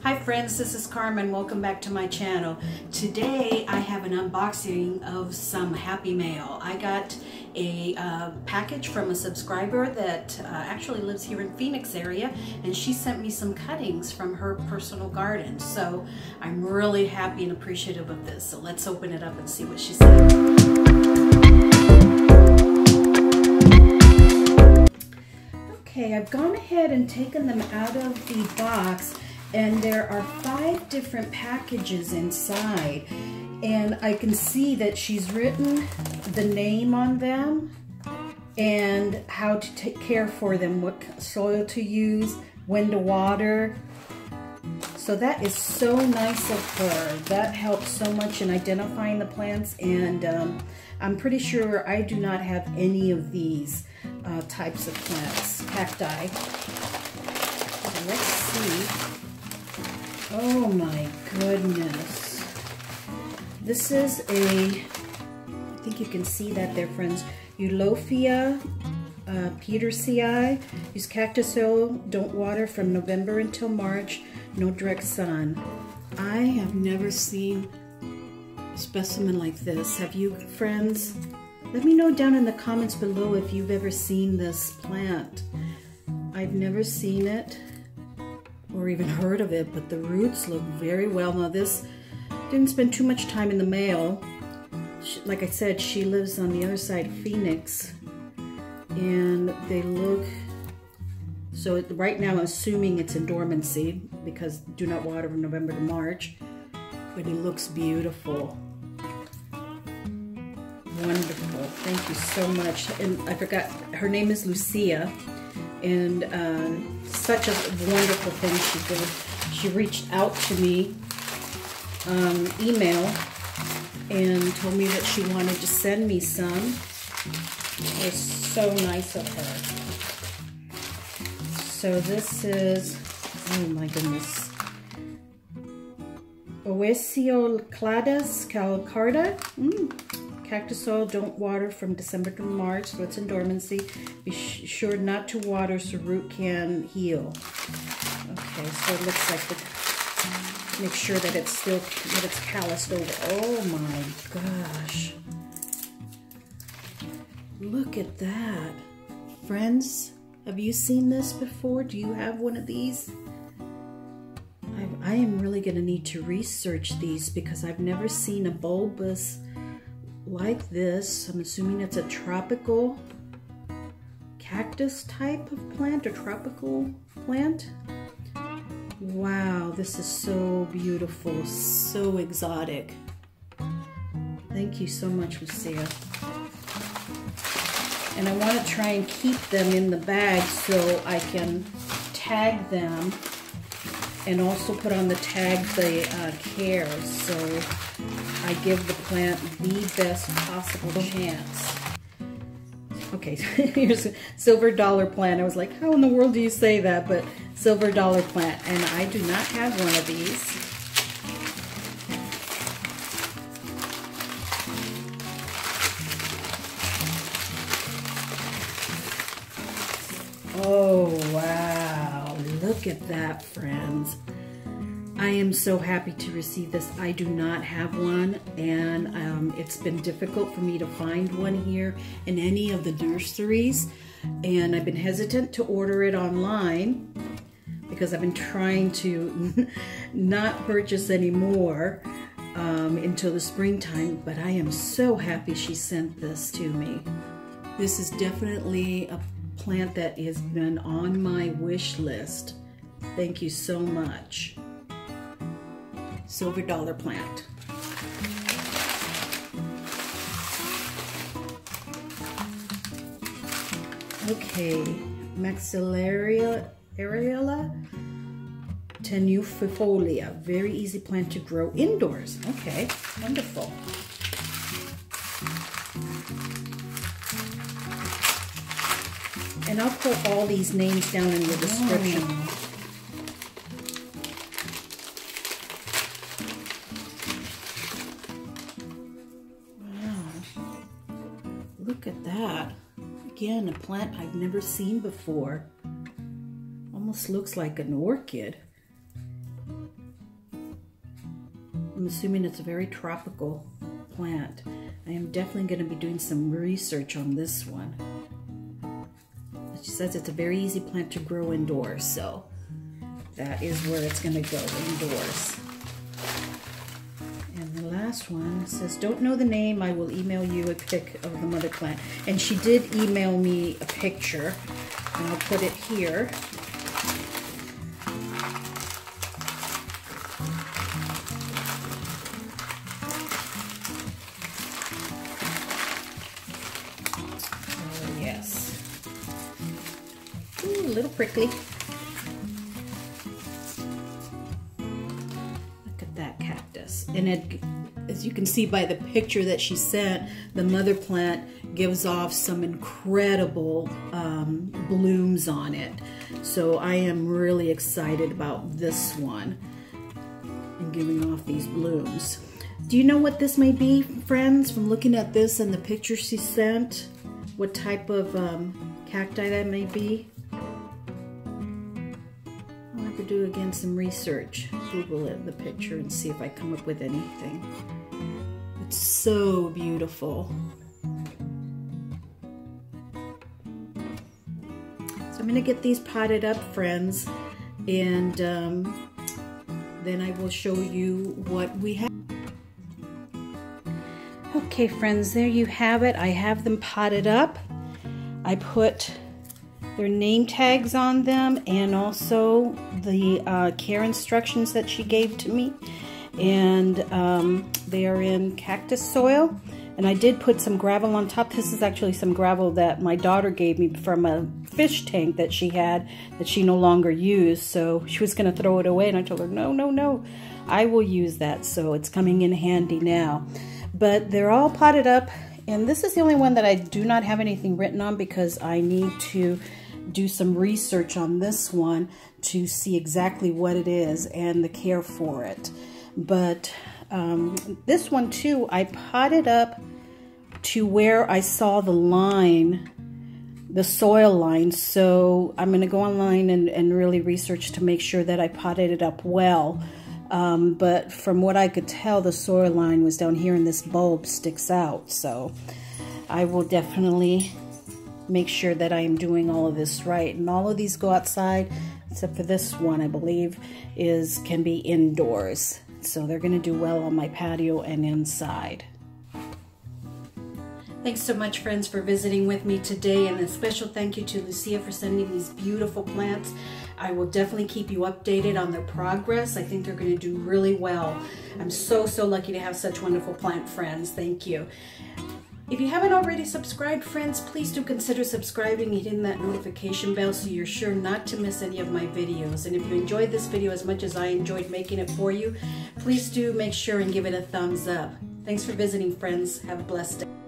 Hi friends, this is Carmen. Welcome back to my channel. Today I have an unboxing of some Happy Mail. I got a package from a subscriber that actually lives here in Phoenix area, and she sent me some cuttings from her personal garden. So I'm really happy and appreciative of this. So let's open it up and see what she said. Okay, I've gone ahead and taken them out of the box, and there are 5 different packages inside, and I can see that she's written the name on them and how to take care for them, what soil to use, when to water. So that is so nice of her. That helps so much in identifying the plants, and I'm pretty sure I do not have any of these types of plants, cacti. So let's see. Oh my goodness. This is I think you can see that there, friends. Eulophia, Petersii. Use cactus soil, don't water from November until March, no direct sun. I have never seen a specimen like this. Have you, friends? Let me know down in the comments below if you've ever seen this plant. I've never seen it or even heard of it, but the roots look very well. Now this didn't spend too much time in the mail. Like I said, she lives on the other side of Phoenix, and they look, so right now I'm assuming it's in dormancy because do not water from November to March, but it looks beautiful. Wonderful. Thank you so much. And I forgot, her name is Lucia, and such a wonderful thing she did. She reached out to me, email, and told me that she wanted to send me some. It was so nice of her. So this is, oh my goodness, Oeceoclades, Calcarta. Cactus soil, don't water from December to March, so it's in dormancy. Be sure not to water so root can heal. Okay, so it looks like make sure that it's still, that it's calloused over. Oh my gosh. Look at that. Friends, have you seen this before? Do you have one of these? I am really gonna need to research these because I've never seen a bulbous like this. I'm assuming it's a tropical cactus type of plant or tropical plant. Wow, this is so beautiful, so exotic. Thank you so much, Lucia. And I want to try and keep them in the bag so I can tag them and also put on the tag the care, so I give the plant the best possible chance. Okay, here's a silver dollar plant. I was like, how in the world do you say that? But silver dollar plant, and I do not have one of these. Oh wow, look at that, friends. I am so happy to receive this. I do not have one, and it's been difficult for me to find one here in any of the nurseries, and I've been hesitant to order it online because I've been trying to not purchase any more until the springtime, but I am so happy she sent this to me. This is definitely a plant that has been on my wish list. Thank you so much. Silver dollar plant. Okay, Maxillariella, Tenuifolia. Very easy plant to grow indoors. Okay, wonderful. And I'll put all these names down in the description. Oh. Look at that. Again, a plant I've never seen before. Almost looks like an orchid. I'm assuming it's a very tropical plant. I am definitely going to be doing some research on this one. She says it's a very easy plant to grow indoors, so that is where it's going to go, indoors. And the last one says, don't know the name, I will email you a pic of the mother plant. And she did email me a picture, and I'll put it here. Oh, yes. Ooh, a little prickly. And it, as you can see by the picture that she sent, the mother plant gives off some incredible blooms on it. So I am really excited about this one and giving off these blooms. Do you know what this may be, friends? From looking at this and the picture she sent, what type of cacti that may be? I'll have to do again some research. Google it, the picture, and see if I come up with anything. It's so beautiful. So I'm gonna get these potted up, friends, and then I will show you what we have. Okay, friends, there you have it. I have them potted up. I put their name tags on them and also the care instructions that she gave to me, and they are in cactus soil, and I did put some gravel on top. This is actually some gravel that my daughter gave me from a fish tank that she had that she no longer used, so she was going to throw it away, and I told her no, I will use that, so it's coming in handy now. But they're all potted up, and this is the only one that I do not have anything written on because I need to do some research on this one to see exactly what it is and the care for it. But this one too, I potted up to where I saw the line, the soil line, so I'm going to go online and really research to make sure that I potted it up well. But from what I could tell, the soil line was down here and this bulb sticks out, so I will definitely make sure that I am doing all of this right. And all of these go outside, except for this one, I believe, can be indoors. So they're going to do well on my patio and inside. Thanks so much, friends, for visiting with me today, and a special thank you to Lucia for sending these beautiful plants. I will definitely keep you updated on their progress. I think they're going to do really well. I'm so lucky to have such wonderful plant friends. Thank you. If you haven't already subscribed, friends, please do consider subscribing and hitting that notification bell so you're sure not to miss any of my videos. And if you enjoyed this video as much as I enjoyed making it for you, please do make sure and give it a thumbs up. Thanks for visiting, friends. Have a blessed day.